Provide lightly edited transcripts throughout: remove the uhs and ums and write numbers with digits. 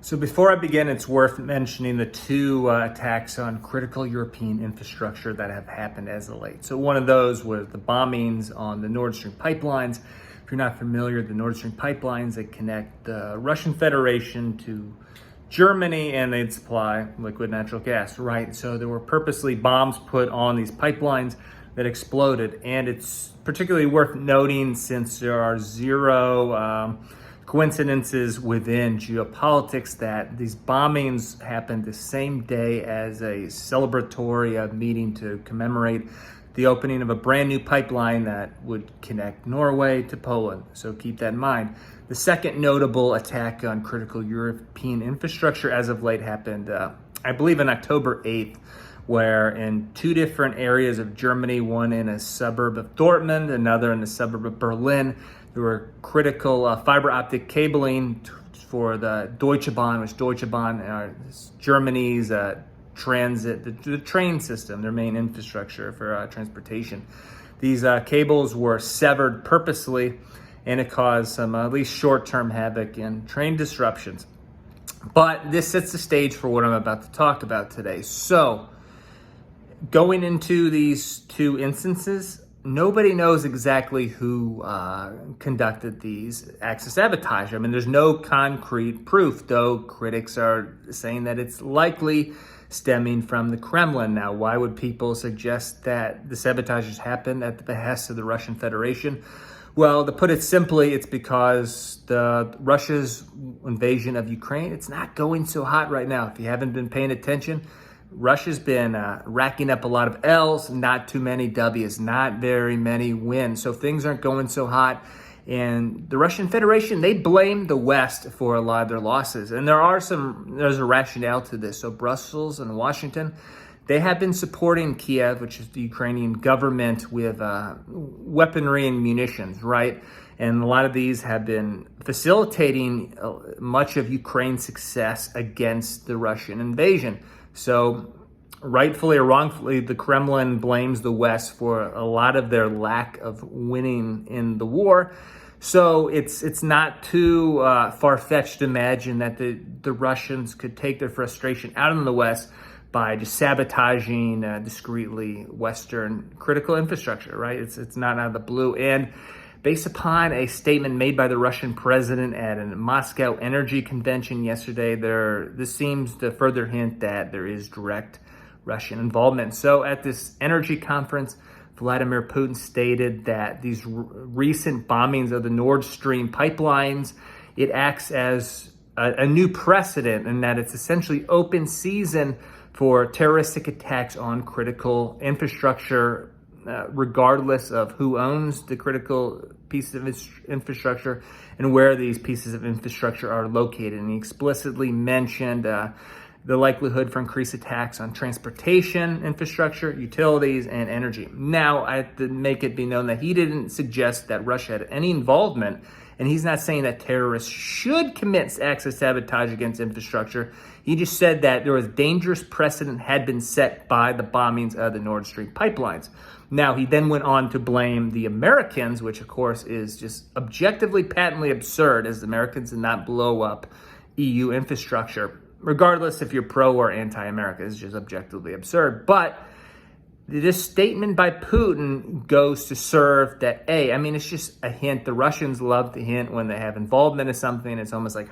So before I begin, it's worth mentioning the two attacks on critical European infrastructure that have happened as of late. So one of those was the bombings on the Nord Stream pipelines. If you're not familiar, the Nord Stream pipelines that connect the Russian Federation to Germany, and they'd supply liquid natural gas, right? So there were purposely bombs put on these pipelines that exploded. And it's particularly worth noting, since there are zero coincidences within geopolitics, that these bombings happened the same day as a celebratory meeting to commemorate the opening of a brand new pipeline that would connect Norway to Poland. So keep that in mind. The second notable attack on critical European infrastructure as of late happened, I believe, on October 8th, where in two different areas of Germany, one in a suburb of Dortmund, another in the suburb of Berlin, there were critical fiber optic cabling for the Deutsche Bahn, which Deutsche Bahn is Germany's transit, the train system, their main infrastructure for transportation. These cables were severed purposely, and it caused some at least short-term havoc and train disruptions. But this sets the stage for what I'm about to talk about today. So, going into these two instances, nobody knows exactly who conducted these acts of sabotage. I mean, there's no concrete proof, though critics are saying that it's likely stemming from the Kremlin. Now, why would people suggest that the sabotages happened at the behest of the Russian Federation? Well, to put it simply, it's because Russia's invasion of Ukraine, it's not going so hot right now. If you haven't been paying attention, Russia's been racking up a lot of L's, not too many W's, not very many wins. So things aren't going so hot. And the Russian Federation, they blame the West for a lot of their losses. And there's a rationale to this. So Brussels and Washington, they have been supporting Kiev, which is the Ukrainian government, with weaponry and munitions, right? And a lot of these have been facilitating much of Ukraine's success against the Russian invasion. So rightfully or wrongfully, the Kremlin blames the West for a lot of their lack of winning in the war. So it's not too far-fetched to imagine that the Russians could take their frustration out on the West by just sabotaging discreetly Western critical infrastructure, right? It's not out of the blue. And based upon a statement made by the Russian president at a Moscow energy convention yesterday, this seems to further hint that there is direct Russian involvement. So at this energy conference, Vladimir Putin stated that these recent bombings of the Nord Stream pipelines, it acts as a new precedent, and that it's essentially open season for terroristic attacks on critical infrastructure, regardless of who owns the critical pieces of infrastructure and where these pieces of infrastructure are located. And he explicitly mentioned the likelihood for increased attacks on transportation infrastructure, utilities, and energy. Now, I have to make it be known that he didn't suggest that Russia had any involvement, and he's not saying that terrorists should commit acts of sabotage against infrastructure. He just said that there was dangerous precedent had been set by the bombings of the Nord Stream pipelines. Now, he then went on to blame the Americans, which of course is just objectively, patently absurd, as the Americans did not blow up EU infrastructure. Regardless if you're pro or anti-America, it's just objectively absurd. But this statement by Putin goes to serve that, it's just a hint. The Russians love to hint when they have involvement in something. It's almost like,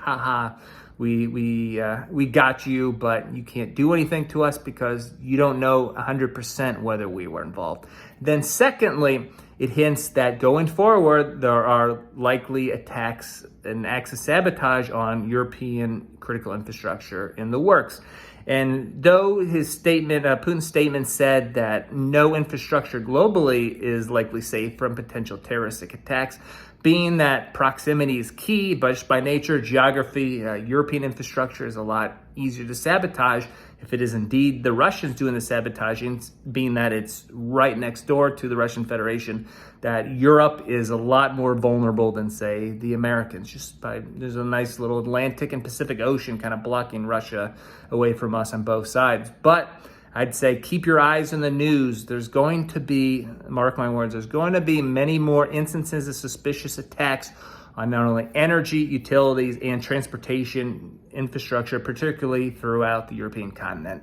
we got you, but you can't do anything to us because you don't know 100% whether we were involved. Then secondly, it hints that going forward, there are likely attacks and acts of sabotage on European critical infrastructure in the works. And though his statement, Putin's statement, said that no infrastructure globally is likely safe from potential terroristic attacks, being that proximity is key, but just by nature, geography, European infrastructure is a lot easier to sabotage if it is indeed the Russians doing the sabotaging, being that it's right next door to the Russian Federation, that Europe is a lot more vulnerable than, say, the Americans. There's a nice little Atlantic and Pacific Ocean kind of blocking Russia away from us on both sides. But I'd say keep your eyes on the news. There's going to be, mark my words, there's going to be many more instances of suspicious attacks on not only energy, utilities, and transportation infrastructure, particularly throughout the European continent.